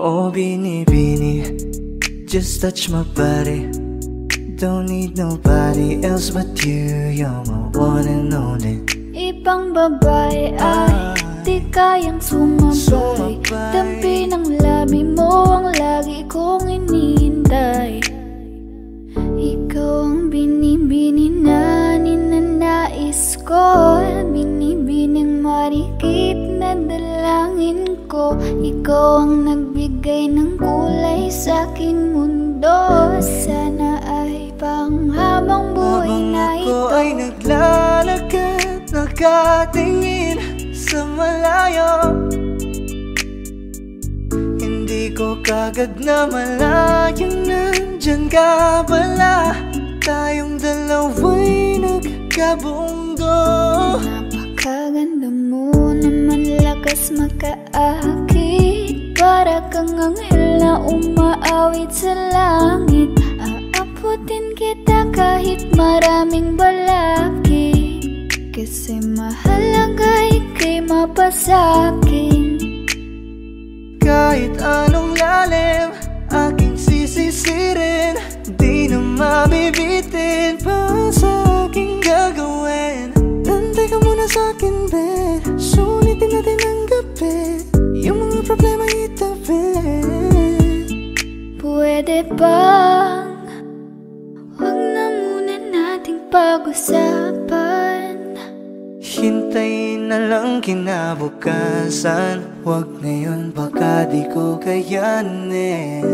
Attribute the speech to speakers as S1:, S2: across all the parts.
S1: Oh, binibini, just touch my body. Don't need nobody else but you. You're my one and only.
S2: Ibang babae ay di kayang sumabay. Dampi ng labi mo ang lagi kong inihintay. Ikaw ang binibini na ninanais ko, binibining marikit na dalangin ko. Ikaw ang nagbigay ng kulay sa aking mundo. Sana ay panghabang buhay na ito.
S1: Habang ako ay naglalakad, nakatingin sa malayo, hindi ko kagad na malayang nandyan ka pala. Tayong dalawa'y nagkabunggo.
S2: Napakaganda mo naman, lakas makaakit. Para kang anghel na umaawit sa langit. Aabutin kita kahit maraming balakid, kasi mahalaga ika'y mapasakin.
S1: Kahit anong lalim, aking sisisirin, di na mabibitin pa sa aking gagawin. Nantay ka muna sa'kin, be, sulitin natin ang gabi. Yung mga problema itabi.
S2: Pwede bang huwag na muna nating pag-usapan?
S1: Hintayin na lang kinabukasan. Huwag ngayon, baka di ko kayanin.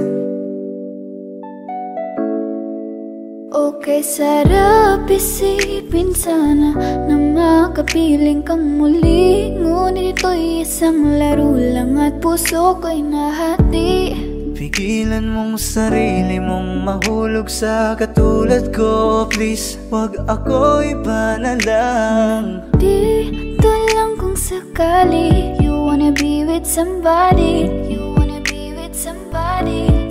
S2: Okay, sarap isipin sana na makapiling kang muli. Ngunit ito'y isang laro lang at puso ko'y nahati.
S1: Pigilan mong sarili mong mahulog sa katulad ko. Please, wag ako, iba na lang.
S2: Dito lang kung sakali you wanna be with somebody. You wanna be with somebody.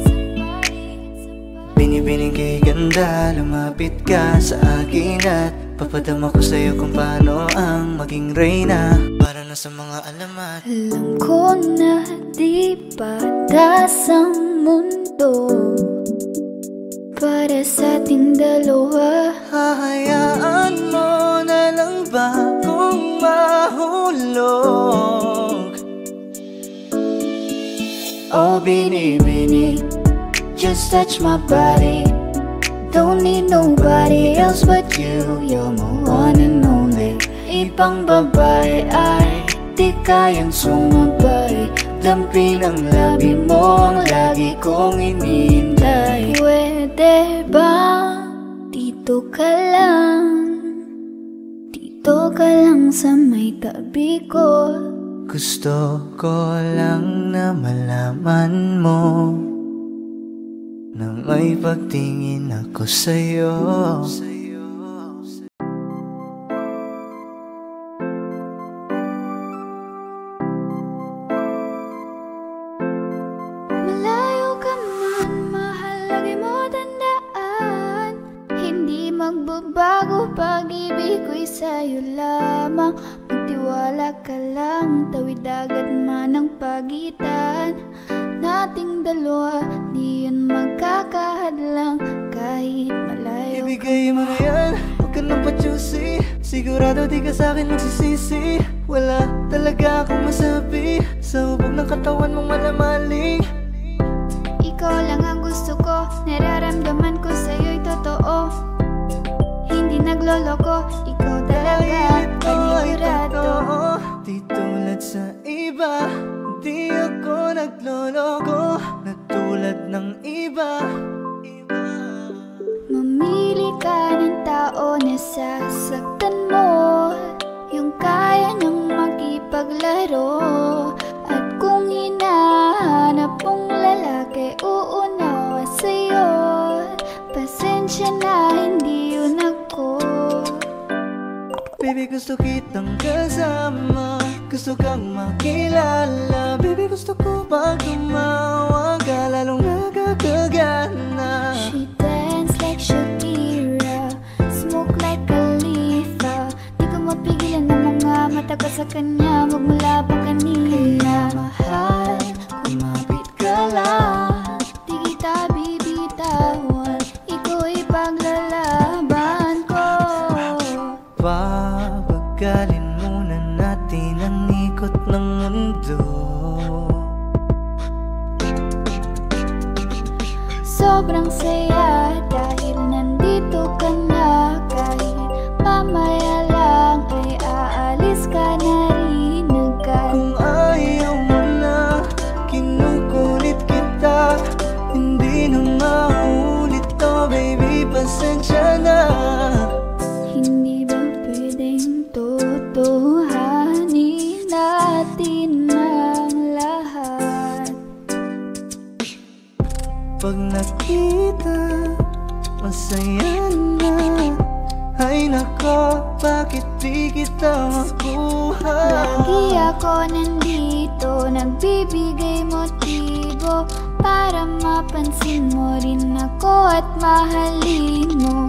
S1: Binibining kay ganda, lumapit ka sa akin at papadama ko sa'yo kung paano ang maging reyna. Para na sa mga alamat.
S2: Alam ko na di patas ang mundo para sa ating dalawa.
S1: Hahayaan mo na lang ba kung mahulog? Oh, binibini, just touch my body. Don't need nobody else but you. You're my one and only. Ibang babae ay di kayang sumabay. Dampi ng labi mo ang lagi kong inihintay.
S2: Pwede ba dito ka lang? Dito ka lang sa may tabi ko.
S1: Gusto ko lang na malaman mo na may pagtingin ako sa'yo.
S2: Malayo ka man, mahalagi mo tandaan. Hindi magbabago, pag-ibig ko'y sa'yo lamang. Magtiwala ka lang, tawid dagat man ang pagitan nating dalawa, di yun magkakahadlang kahit malayo.
S1: Ibigay mo na yan, huwag ka nang pa-juicy. Sigurado di ka sa'kin magsisisi. Wala talaga akong masabi sa hubog ng katawan mong malamaling.
S2: Ikaw lang ang gusto ko, nararamdaman ko sa'yo'y totoo. Hindi nagloloko, ikaw talaga, panigurado.
S1: Di tulad sa iba, di ako nagloloko na tulad ng iba.
S2: Mamili ka ng tao na sasaktan mo, yung kaya niyang makipaglaro. At kung hinahanap mong lalaki, uunawa sa'yo. Pasensya na, hindi yun ako.
S1: Baby, gusto kitang kasama, gusto kang makilala. Baby, gusto ko pag tumawa ka, lalong nakakagana.
S2: She dance like Shakira, smoke like Khalifa. Di ko mapigilan ang mga mata ko sa kanya, magmula pa kanina. Mahal, kumapit ka lang.
S3: ako, bakit di kita makuha?
S2: Lagi ako nandito, nagbibigay motibo para mapansin mo rin ako at mahalin mo.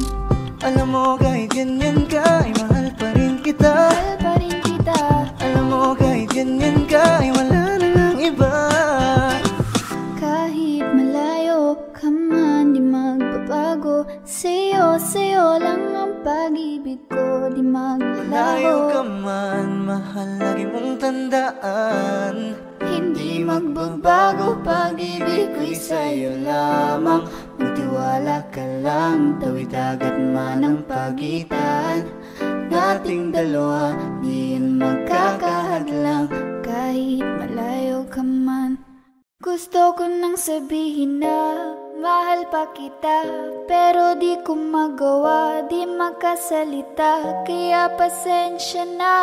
S3: Alam mo kahit ganyan ka, ay mahal pa rin kita.
S2: Mahal pa rin kita.
S3: Alam mo kahit ganyan ka, ay wala na lang iba.
S2: Kahit malayo ka man, di magbabago. Sa'yo lang ang pag-ibig ko, di
S3: Layo
S2: maglalaho.
S3: ka man, mahal lagi mong tandaan.
S2: Hindi
S3: Magbabago pag-ibig ko'y sa'yo lamang. Magtiwala ka lang, tawid dagat man ang pagitan nating dalawa, di yun magkakahadlang.
S2: kahit malayo ka man. Gusto ko nang sabihin na mahal pa kita, pero di ko magawa, di makasalita. Kaya pasensya na,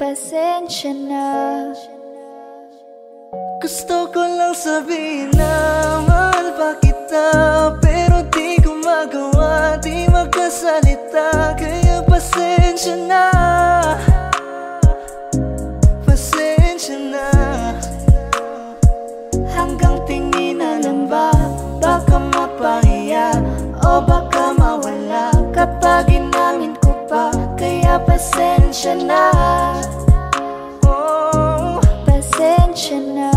S2: pasensya na.
S3: Gusto ko lang sabihin na mahal pa kita, pero di ko magawa, di magkasalita. Kaya pasensya na, pasensya na. Hanggang tingin na lang ba, baka mapahiya o baka mawala kapag inamin ko pa. Kaya pasensya na, oh,
S2: Pasensya na.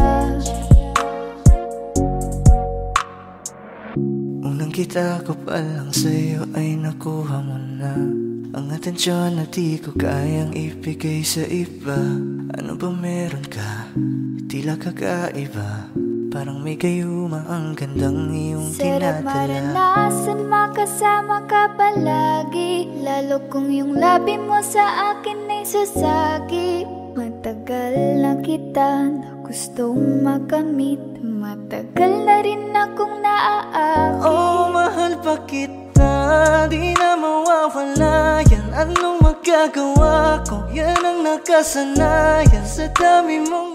S3: unang kita ko pa lang sa'yo ay nakuha mo na ang atensyon na di ko kayang ibigay sa iba. Ano ba meron ka? Tila kakaiba, parang may gayuma ang gandang iyong
S2: Sarap
S3: tinatala.
S2: maranasan, makasama ka palagi, lalo kung yung labi mo sa akin ay sasagi. Matagal na kita na gustong makamit, matagal na rin akong naaakit.
S3: Oh, mahal pa kita, di na mawawala yan. Anong magagawa ko? Yan ang nakasanayan sa dami mong